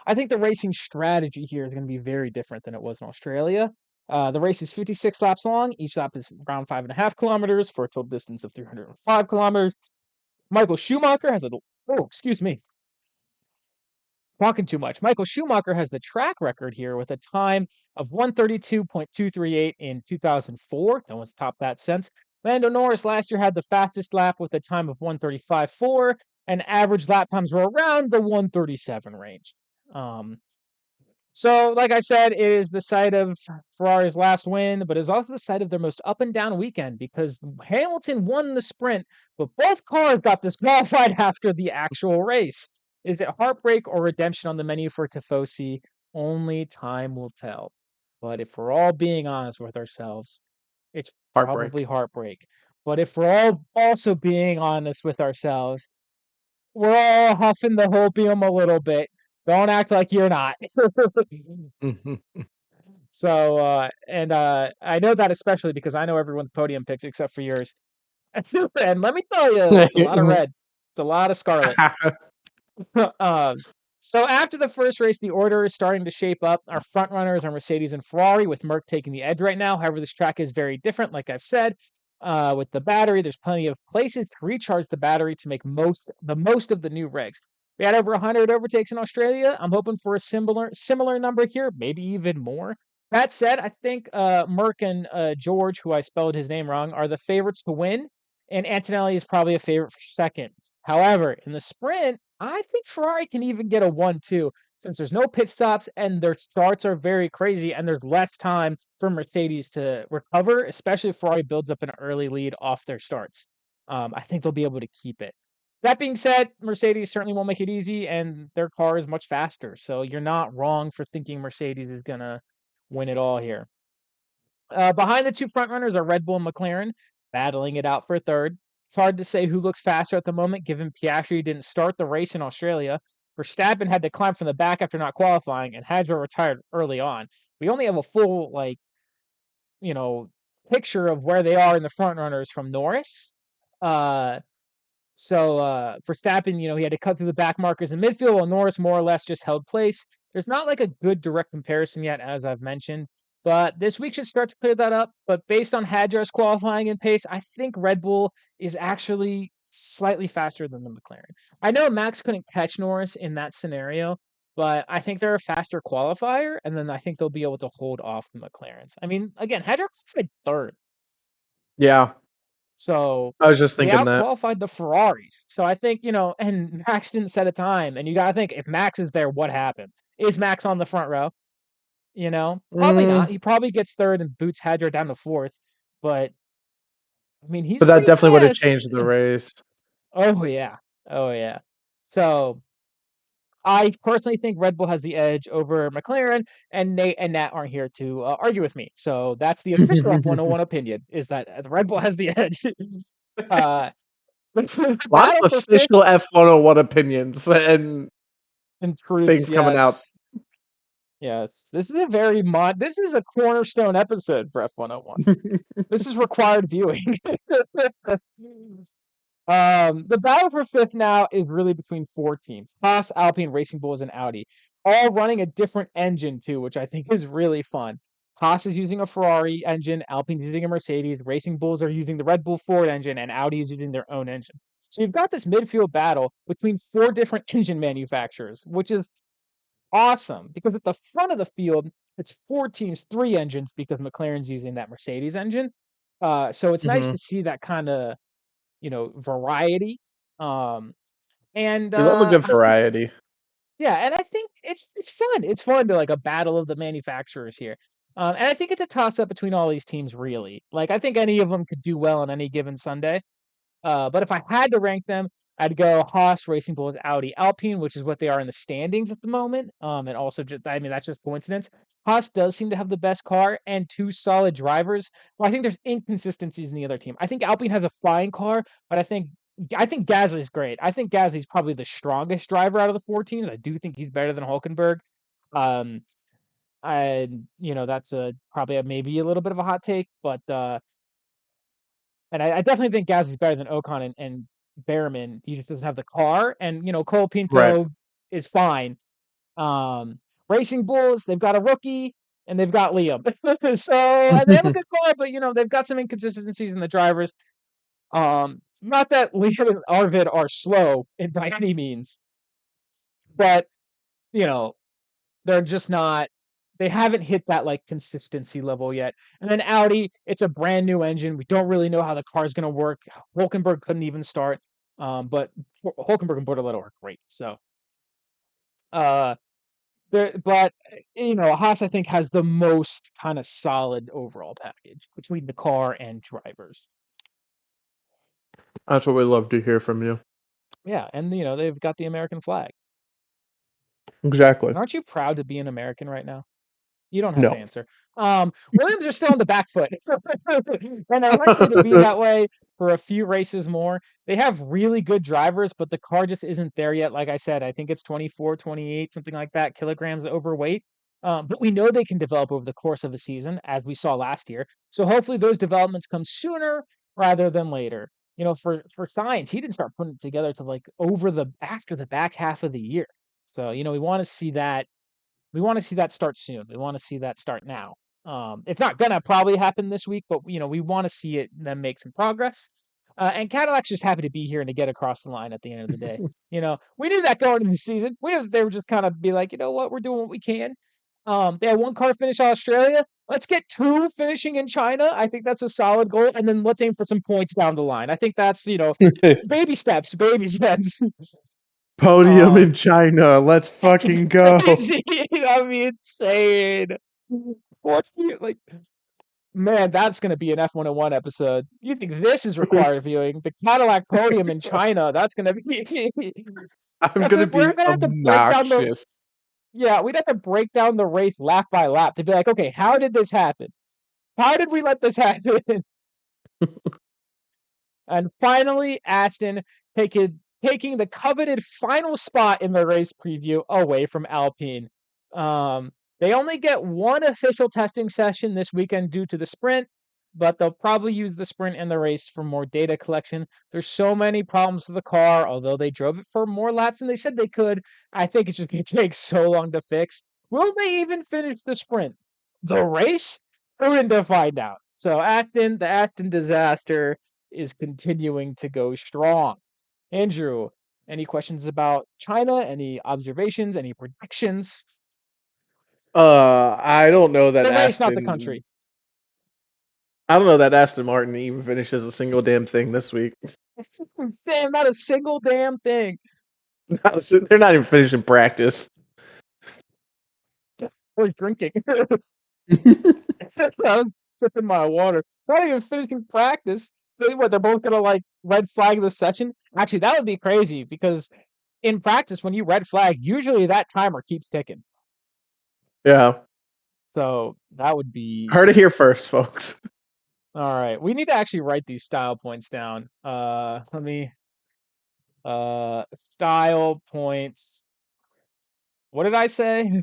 Speaker 1: I think the racing strategy here is going to be very different than it was in Australia. The race is 56 laps long. Each lap is around 5.5 kilometers for a total distance of 305 kilometers. Michael Schumacher has a excuse me, talking too much. Michael Schumacher has the track record here with a time of 132.238 in 2004. No one's topped that since. Lando Norris last year had the fastest lap with a time of 135.4, and average lap times were around the 137 range. So, like I said, it is the site of Ferrari's last win, but it's also the site of their most up and down weekend because Hamilton won the sprint, but both cars got disqualified after the actual race. Is it heartbreak or redemption on the menu for Tifosi? Only time will tell. But if we're all being honest with ourselves, it's
Speaker 2: heartbreak.
Speaker 1: probably heartbreak. But if we're all also being honest with ourselves, we're all huffing the hopium a little bit. Don't act like you're not. So, I know that especially because I know everyone's podium picks except for yours. And let me tell you, it's a lot of red. It's a lot of scarlet. Um, so after the first race, the order is starting to shape up. Our front runners are Mercedes and Ferrari, with Merc taking the edge right now. However, this track is very different, like I've said. with the battery. There's plenty of places to recharge the battery to make most of the new regs. We had over 100 overtakes in Australia. I'm hoping for a similar number here, maybe even more. That said, I think Merck and George, who I spelled his name wrong, are the favorites to win, and Antonelli is probably a favorite for second. However, in the sprint, I think Ferrari can even get a 1-2 since there's no pit stops and their starts are very crazy and there's less time for Mercedes to recover, especially if Ferrari builds up an early lead off their starts. I think they'll be able to keep it. That being said, Mercedes certainly won't make it easy, and their car is much faster. So you're not wrong for thinking Mercedes is gonna win it all here. Behind the two front runners are Red Bull and McLaren, battling it out for third. It's hard to say who looks faster at the moment, given Piastri didn't start the race in Australia. Verstappen had to climb from the back after not qualifying, and Hadjar retired early on. We only have a full you know picture of where they are in the front runners from Norris. Uh, Verstappen, he had to cut through the back markers in midfield, while Norris more or less just held place. There's not like a good direct comparison yet, as I've mentioned, but this week should start to clear that up. But based on Hadjar's qualifying and pace, I think Red Bull is actually slightly faster than the McLaren. I know Max couldn't catch Norris in that scenario, but I think they're a faster qualifier, and then I think they'll be able to hold off the McLarens. I mean, again, Hadjar qualified third.
Speaker 2: Yeah,
Speaker 1: So
Speaker 2: I was just
Speaker 1: they
Speaker 2: thinking that.
Speaker 1: outqualified the Ferraris. So I think, and Max didn't set a time. And you got to think if Max is there, what happens? Is Max on the front row? Probably not.
Speaker 2: Mm,
Speaker 1: He probably gets third and boots Hadjar down to fourth. But I mean, he's
Speaker 2: but that
Speaker 1: pretty
Speaker 2: definitely would have
Speaker 1: fast.
Speaker 2: changed the race.
Speaker 1: Oh, yeah. Oh, yeah. So I personally think Red Bull has the edge over McLaren, and Nate and Nat aren't here to argue with me. So that's the official F101 opinion: is that Red Bull has the edge. uh, the
Speaker 2: A lot
Speaker 1: battle
Speaker 2: of
Speaker 1: for fifth
Speaker 2: official F101 opinions and
Speaker 1: and truths,
Speaker 2: things coming out.
Speaker 1: yes. Yes. This is a very this is a cornerstone episode for F101. This is required viewing. The battle for fifth now is really between four teams: Haas, Alpine, Racing Bulls, and Audi, all running a different engine too, which I think is really fun. Haas is using a Ferrari engine, Alpine's using a Mercedes, Racing Bulls are using the Red Bull Ford engine, and Audi is using their own engine. So you've got this midfield battle between four different engine manufacturers, which is awesome because at the front of the field, it's four teams, three engines because McLaren's using that Mercedes engine. So it's nice
Speaker 2: Hmm.
Speaker 1: to see that kind of variety. Um, and
Speaker 2: We love a good
Speaker 1: I think,
Speaker 2: variety.
Speaker 1: yeah, and I think it's fun. It's fun to like a battle of the manufacturers here. And I think it's a toss up between all these teams, really. Like I think any of them could do well on any given Sunday. But if I had to rank them, I'd go Haas, Racing Bulls, Audi, Alpine, which is what they are in the standings at the moment. And also, I mean, that's just coincidence. Haas does seem to have the best car and two solid drivers. Well, I think there's inconsistencies in the other team. I think Alpine has a fine car, but I think Gasly's great. I think Gasly's probably the strongest driver out of the four teams. I do think he's better than Hulkenberg. Um, that's probably maybe a little bit of a hot take, but and I definitely think Gaz is better than Ocon and Behrman. He just doesn't have the car. And Cole
Speaker 2: Right.
Speaker 1: Pinto is fine. Um, Racing Bulls, they've got a rookie and they've got Liam. So they have a good car, but they've got some inconsistencies in the drivers. Not that Liam and Arvid are slow by any means, but you know they're just not. They haven't hit that like consistency level yet. And then Audi, it's a brand new engine. We don't really know how the car is going to work. Hulkenberg couldn't even start, but Hulkenberg and Bortoleto are great. So, uh, but Haas I think has the most kind of solid overall package between the car and drivers.
Speaker 2: That's what we love to hear from you.
Speaker 1: Yeah, and they've got the American flag.
Speaker 2: Exactly.
Speaker 1: And aren't you proud to be an American right now? You don't have to
Speaker 2: No.
Speaker 1: answer. Williams are still on the back foot, and they're likely to be that way for a few races more. They have really good drivers, but the car just isn't there yet. Like I said, I think it's 24, 28, something like that, kilograms overweight. But we know they can develop over the course of a season, as we saw last year. So hopefully those developments come sooner rather than later. For Science, he didn't start putting it together to like after the back half of the year. So we want to see that. We want to see that start soon. We want to see that start now. It's not gonna probably happen this week, but we want to see them make some progress. And Cadillac's just happy to be here and to get across the line at the end of the day. We knew that going into the season. We knew that they were just kind of be like, you know what, we're doing what we can. They had one car finish in Australia. Let's get two finishing in China. I think that's a solid goal, and then let's aim for some points down the line. I think that's baby steps, baby steps.
Speaker 2: Podium
Speaker 1: Um,
Speaker 2: in China. Let's fucking go.
Speaker 1: crazy. That'd be insane. Like, man, that's going to be an F101 episode. You think this is required viewing? The Cadillac podium in China. That's going to be.
Speaker 2: I'm
Speaker 1: That's
Speaker 2: gonna
Speaker 1: it. We're
Speaker 2: be
Speaker 1: going to have to break down the.
Speaker 2: obnoxious.
Speaker 1: Yeah, we'd have to break down the race lap by lap to be like, okay, how did this happen? How did we let this happen? And finally, Aston taking the coveted final spot in the race preview away from Alpine. They only get one official testing session this weekend due to the sprint, but they'll probably use the sprint and the race for more data collection. There's so many problems with the car, although they drove it for more laps than they said they could. I think it's just going to take so long to fix. Will they even finish the sprint? The race? We're going to find out. So the Aston disaster is continuing to go strong. Andrew, any questions about China? Any observations? Any predictions?
Speaker 2: I don't know that
Speaker 1: The race, not the
Speaker 2: Aston.
Speaker 1: country.
Speaker 2: I don't know that Aston Martin even finishes a single damn thing this week.
Speaker 1: Damn, not a single damn thing.
Speaker 2: They're not even finishing practice.
Speaker 1: I was drinking. I was sipping my water. Not even finishing practice. They're both gonna like red flag the session? Actually, that would be crazy because in practice, when you red flag, usually that timer keeps ticking.
Speaker 2: Yeah.
Speaker 1: So that would be
Speaker 2: Heard it here first, folks.
Speaker 1: all right. We need to actually write these style points down. Let me style points. What did I say?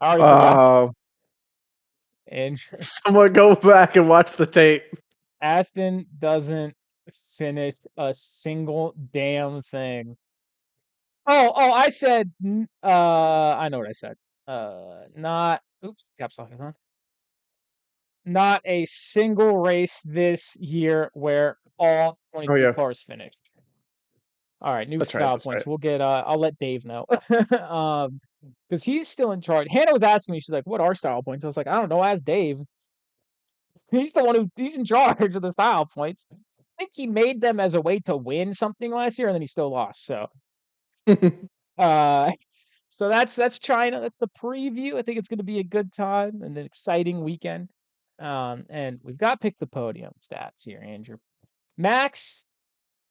Speaker 1: I already forgot.
Speaker 2: Uh,
Speaker 1: And
Speaker 2: Someone go back and watch the tape.
Speaker 1: Aston doesn't finish a single damn thing. Oh, I said I know what I said. Not oops, caps lock is on. Not a single race this year where all
Speaker 2: Oh
Speaker 1: 22
Speaker 2: yeah,
Speaker 1: cars finished. All right, new
Speaker 2: that's right.
Speaker 1: style
Speaker 2: That's
Speaker 1: points.
Speaker 2: right.
Speaker 1: We'll get I'll let Dave know. Because he's still in charge. Hannah was asking me, she's like, what are style points? I was like, I don't know, ask Dave. He's the one he's in charge of the style points. I think he made them as a way to win something last year, and then he still lost. So uh so that's China. That's the preview. I think it's gonna be a good time and an exciting weekend. And we've got pick the podium stats here, Andrew. Max,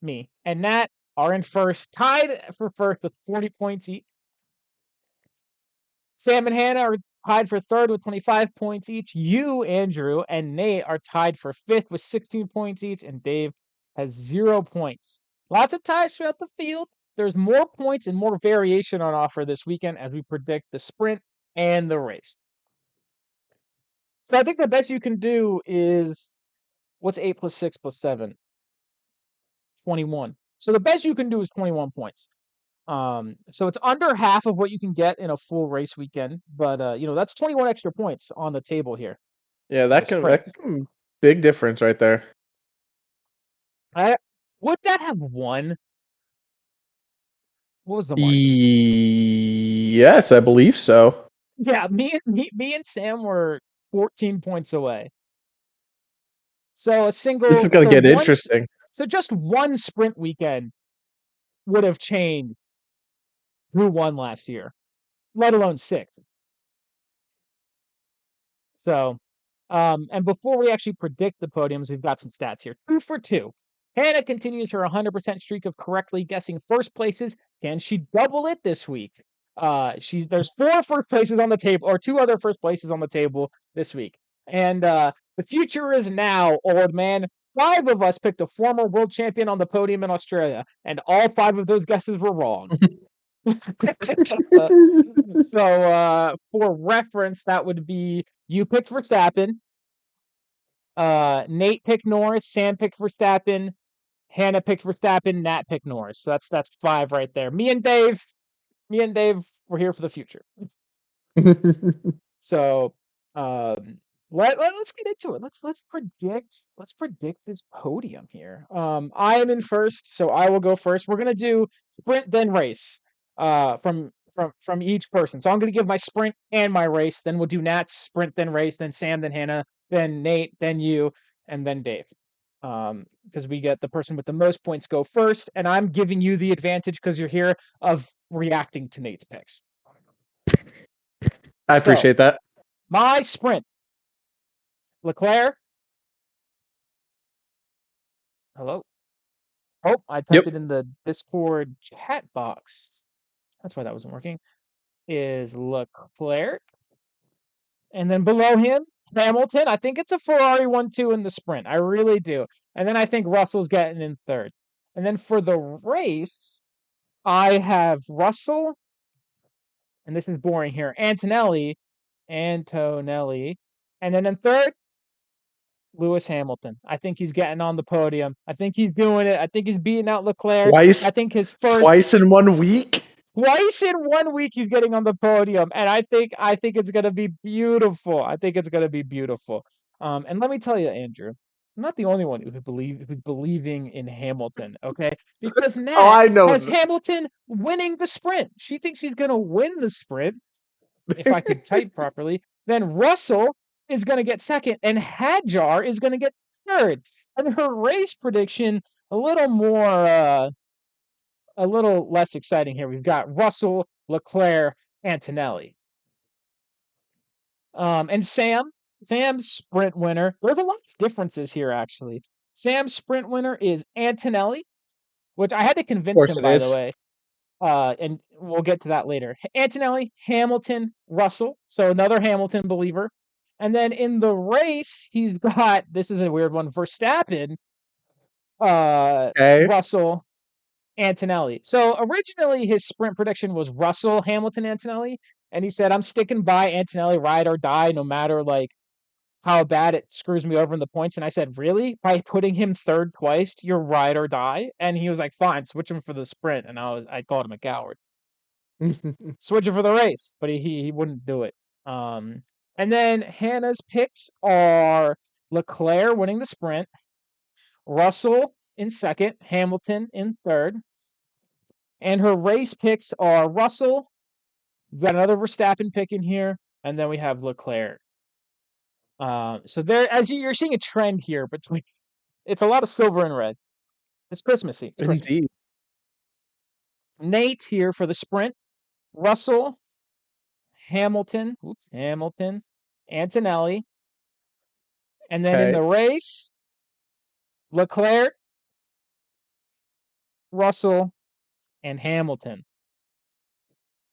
Speaker 1: me, and Nat are in first, tied for first with 40 points each. Sam and Hannah are tied for third with 25 points each. You, Andrew, and Nate are tied for fifth with 16 points each, and Dave has 0 points. Lots of ties throughout the field. There's more points and more variation on offer this weekend as we predict the sprint and the race. So I think the best you can do is what's 8 plus 6 plus 7? 21. So the best you can do is 21 points. So it's under half of what you can get in a full race weekend, but that's 21 extra points on the table here
Speaker 2: Yeah,
Speaker 1: for the
Speaker 2: that can
Speaker 1: sprint.
Speaker 2: big difference right there.
Speaker 1: I would that have won? What was the margins?
Speaker 2: Yes, I believe so.
Speaker 1: Yeah, me and Sam were 14 points away. So
Speaker 2: This is gonna get interesting.
Speaker 1: so just one sprint weekend would have changed who won last year, let alone six. So, and before we actually predict the podiums, we've got some stats here. 2 for 2. Hannah continues her 100% streak of correctly guessing first places. Can she double it this week? There's 4 first places on the table, or 2 other first places on the table this week. And the future is now, old man. 5 of us picked a former world champion on the podium in Australia, and all 5 of those guesses were wrong. So for reference, that would be you picked Verstappen, Nate picked Norris, Sam picked Verstappen, Hannah picked Verstappen, Nat picked Norris. So that's 5 right there. Me and Dave, we're here for the future. So Um, let's get into it. Let's predict this podium here. I am in first, so I will go first. We're gonna do sprint then race. From each person. So I'm gonna give my sprint and my race. Then we'll do Nat's sprint then race. Then Sam. Then Hannah. Then Nate. Then you. And then Dave. Because we get the person with the most points go first, and I'm giving you the advantage because you're here of reacting to Nate's picks.
Speaker 2: I
Speaker 1: So
Speaker 2: appreciate that.
Speaker 1: my sprint. Leclerc. Hello. Oh, I typed
Speaker 2: Yep.
Speaker 1: it in the Discord chat box. That's why that wasn't working. Is Leclerc. And then below him, Hamilton. I think it's a Ferrari 1-2 in the sprint. I really do. And then I think Russell's getting in third. And then for the race, I have Russell, and this is boring here, Antonelli. And then in third, Lewis Hamilton. I think he's getting on the podium. I think he's doing it. I think he's beating out Leclerc. I
Speaker 2: Twice,
Speaker 1: think his first
Speaker 2: twice in 1 week.
Speaker 1: twice in 1 week he's getting on the podium, and I think it's gonna be beautiful. I think it's gonna be beautiful. And let me tell you, Andrew, I'm not the only one who's believing in Hamilton, okay? Because
Speaker 2: Oh,
Speaker 1: Nat
Speaker 2: I know.
Speaker 1: has Hamilton winning the sprint. She thinks he's gonna win the sprint, if I could type properly. Then Russell is gonna get second, and Hadjar is gonna get third. And her race prediction, a little more a little less exciting here. We've got Russell, Leclerc, Antonelli. And Sam's sprint winner. There's a lot of differences here, actually. Sam's sprint winner is Antonelli, which I had to
Speaker 2: Of
Speaker 1: convince
Speaker 2: course
Speaker 1: him,
Speaker 2: it
Speaker 1: by the
Speaker 2: is.
Speaker 1: way. And we'll get to that later. Antonelli, Hamilton, Russell. So another Hamilton believer. And then in the race, he's got, this is a weird one, Verstappen,
Speaker 2: Okay.
Speaker 1: Russell, Antonelli. So originally his sprint prediction was Russell, Hamilton, Antonelli, and he said, "I'm sticking by Antonelli, ride or die, no matter like how bad it screws me over in the points." And I said, "Really? By putting him third twice, you're ride or die?" And he was like, "Fine, switch him for the sprint." And I called him a coward. Switch him for the race, but he wouldn't do it. Um, and then Hannah's picks are Leclerc winning the sprint, Russell in second, Hamilton in third. And her race picks are Russell. We've got another Verstappen pick in here, and then we have Leclerc. So there, as you're seeing a trend here between, it's a lot of silver and red. It's Christmassy. It's Christmas.
Speaker 2: Indeed.
Speaker 1: Nate here for the sprint. Russell, Hamilton, Antonelli, and then in
Speaker 2: Okay.
Speaker 1: the race, Leclerc, Russell, and Hamilton.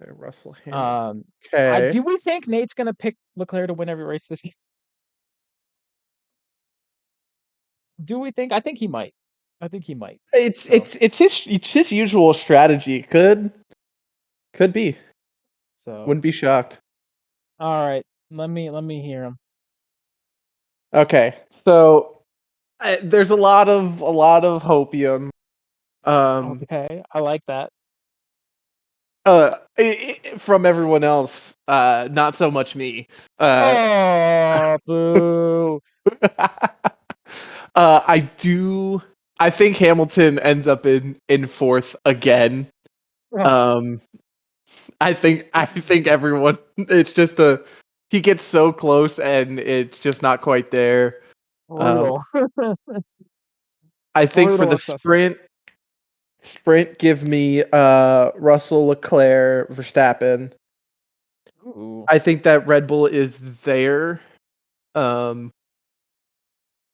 Speaker 2: Okay, Russell Hamilton.
Speaker 1: Um, I
Speaker 2: Okay.
Speaker 1: do we think Nate's gonna pick Leclerc to win every race this year? Do we think? I think he might. I think he might.
Speaker 2: It's
Speaker 1: So
Speaker 2: it's it's his usual strategy. Could be.
Speaker 1: so
Speaker 2: Wouldn't be shocked.
Speaker 1: all right. Let me hear him.
Speaker 2: Okay. So there's a lot of hopium. Um.
Speaker 1: Okay, I like that.
Speaker 2: From everyone else. Not so much me. Uh.
Speaker 1: Oh, boo.
Speaker 2: I do. I think Hamilton ends up in fourth again.
Speaker 1: Oh,
Speaker 2: Um. I think everyone. It's just a. He gets so close and it's just not quite there. Um.
Speaker 1: brutal.
Speaker 2: I think for
Speaker 1: Brutal
Speaker 2: the
Speaker 1: assessment.
Speaker 2: sprint, give me Russell, Leclerc, Verstappen.
Speaker 1: Ooh.
Speaker 2: I think that Red Bull is there. Um,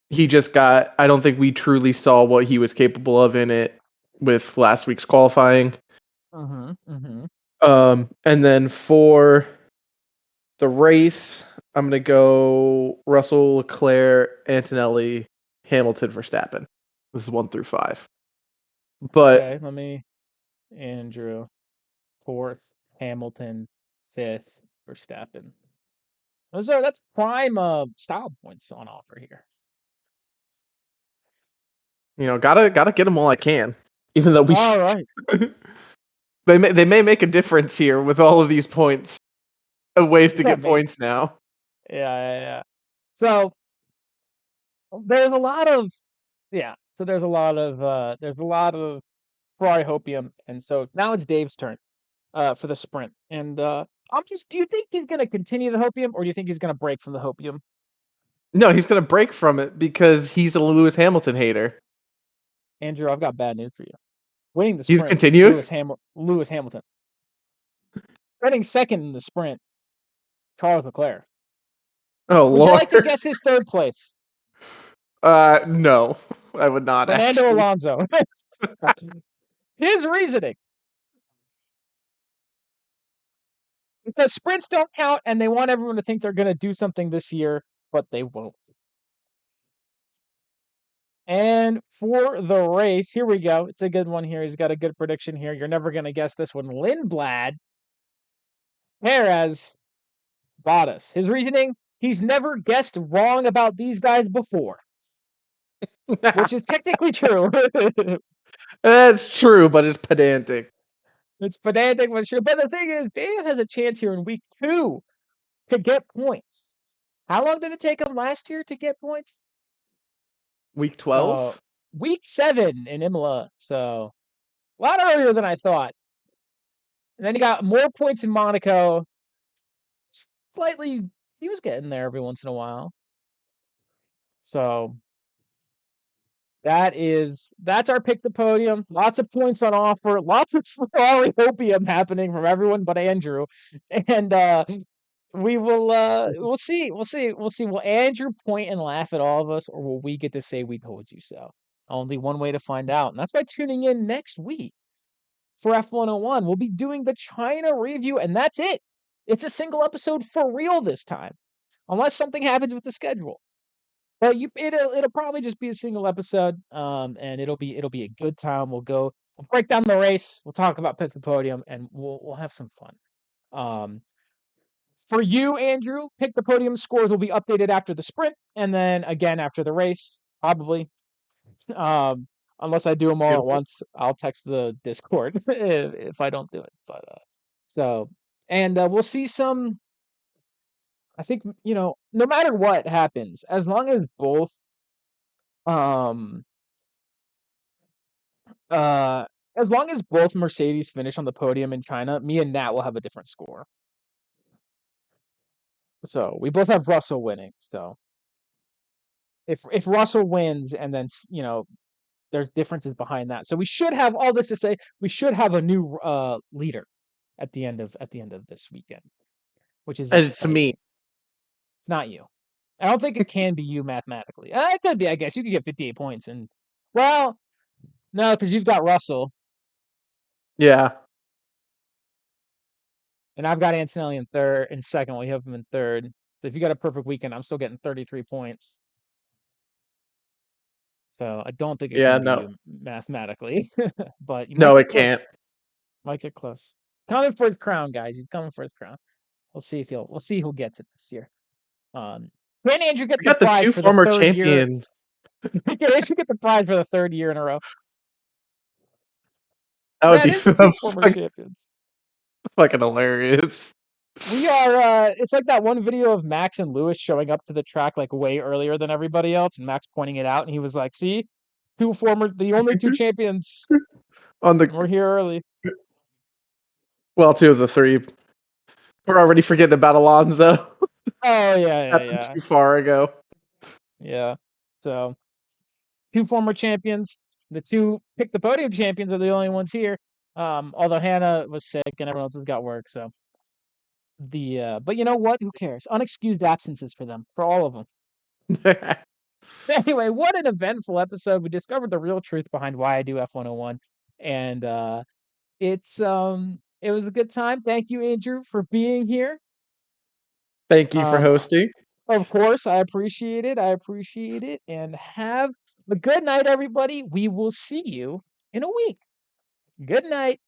Speaker 2: he just got. I don't think we truly saw what he was capable of in it with last week's qualifying.
Speaker 1: Mm-hmm. Mm-hmm.
Speaker 2: And then for the race, I'm gonna go Russell, Leclerc, Antonelli, Hamilton, Verstappen. This is 1 through 5.
Speaker 1: Okay,
Speaker 2: But
Speaker 1: let me Andrew, fourth, Hamilton, fifth, Verstappen. That's prime style points on offer here.
Speaker 2: gotta get them while I can, even though we
Speaker 1: All right.
Speaker 2: they may make a difference here with all of these points, ways to
Speaker 1: Yeah,
Speaker 2: get points now.
Speaker 1: yeah. So there's a lot of yeah. So there's a lot of Ferrari hopium, and so now it's Dave's turn for the sprint. And I'm just, do you think he's gonna continue the hopium, or do you think he's gonna break from the hopium?
Speaker 2: No, he's gonna break from it because he's a Lewis Hamilton hater.
Speaker 1: Andrew, I've got bad news for you. Winning the
Speaker 2: He's
Speaker 1: sprint,
Speaker 2: continuing.
Speaker 1: Lewis Hamilton. Running second in the sprint, Charles Leclerc.
Speaker 2: Oh
Speaker 1: Would you
Speaker 2: Lord.
Speaker 1: like to guess his third place?
Speaker 2: No, I would not
Speaker 1: Fernando
Speaker 2: actually.
Speaker 1: Alonso. His reasoning: because sprints don't count, and they want everyone to think they're going to do something this year, but they won't. And for the race, here we go. It's a good one here. He's got a good prediction here. You're never going to guess this one. Lindblad, Perez, Bottas. His reasoning: he's never guessed wrong about these guys before, which is technically true.
Speaker 2: That's true, but it's pedantic.
Speaker 1: It's pedantic, but sure. But the thing is, Dave has a chance here in week 2 to get points. How long did it take him last year to get points?
Speaker 2: Week
Speaker 1: Uh,
Speaker 2: 12.
Speaker 1: week 7 in Imola. So a lot earlier than I thought. And then he got more points in Monaco. Slightly, he was getting there every once in a while. So that's our pick the podium. Lots of points on offer. Lots of Ferrari hopium happening from everyone but Andrew. And we'll see. Will Andrew point and laugh at all of us, or will we get to say we told you so? Only one way to find out, and that's by tuning in next week for F101. We'll be doing the China review, and that's it. It's a single episode for real this time, unless something happens with the schedule. But it'll probably just be a single episode, and it'll be a good time. We'll break down the race. We'll talk about pick the podium, and we'll have some fun. Um, for you, Andrew, pick the podium scores will be updated after the sprint, and then again after the race, probably. Um, unless I do them all at
Speaker 2: Beautiful.
Speaker 1: once, I'll text the Discord if I don't do it. But so and we'll see some. I think no matter what happens, um uh as long as both Mercedes finish on the podium in China, me and Nat will have a different score. So we both have Russell winning. So if Russell wins, and then there's differences behind that. So we should have, all this to say, we should have a new leader at the end of this weekend, which is
Speaker 2: And it's to
Speaker 1: exciting.
Speaker 2: me.
Speaker 1: It's not you. I don't think it can be you mathematically. It could be, I guess. You could get 58 points, and well, no, because you've got Russell
Speaker 2: Yeah.
Speaker 1: and I've got Antonelli in second. Well, you have him in third. So if you got a perfect weekend, I'm still getting 33 points. So I don't think it
Speaker 2: Yeah.
Speaker 1: can be
Speaker 2: No.
Speaker 1: you mathematically, but you might
Speaker 2: No,
Speaker 1: get
Speaker 2: it
Speaker 1: close.
Speaker 2: can't.
Speaker 1: Might get close. Coming for his crown, guys. He's coming for his crown. We'll see who gets it this year. Can Andrew get
Speaker 2: We
Speaker 1: the
Speaker 2: got the
Speaker 1: prize
Speaker 2: two
Speaker 1: for the
Speaker 2: former
Speaker 1: third year?
Speaker 2: champions.
Speaker 1: Can Andrew get the prize for the third year in a row?
Speaker 2: That would
Speaker 1: That
Speaker 2: be
Speaker 1: is the two former champions.
Speaker 2: fucking hilarious.
Speaker 1: We are it's like that one video of Max and Lewis showing up to the track like way earlier than everybody else, and Max pointing it out, and he was like, see, the only two champions,
Speaker 2: On the
Speaker 1: we're here early.
Speaker 2: well, two of the three. We're already forgetting about Alonso.
Speaker 1: Oh
Speaker 2: Happened too far ago.
Speaker 1: yeah. So two former champions. The two pick the podium champions are the only ones here. Although Hannah was sick and everyone else has got work, so but you know what? Who cares? Unexcused absences for them, for all of them. Anyway, what an eventful episode. We discovered the real truth behind why I do F101, and it was a good time. Thank you, Andrew, for being here.
Speaker 2: Thank you for
Speaker 1: Um,
Speaker 2: hosting.
Speaker 1: of course, I appreciate it. I appreciate it, and have a good night, everybody. We will see you in a week. Good night.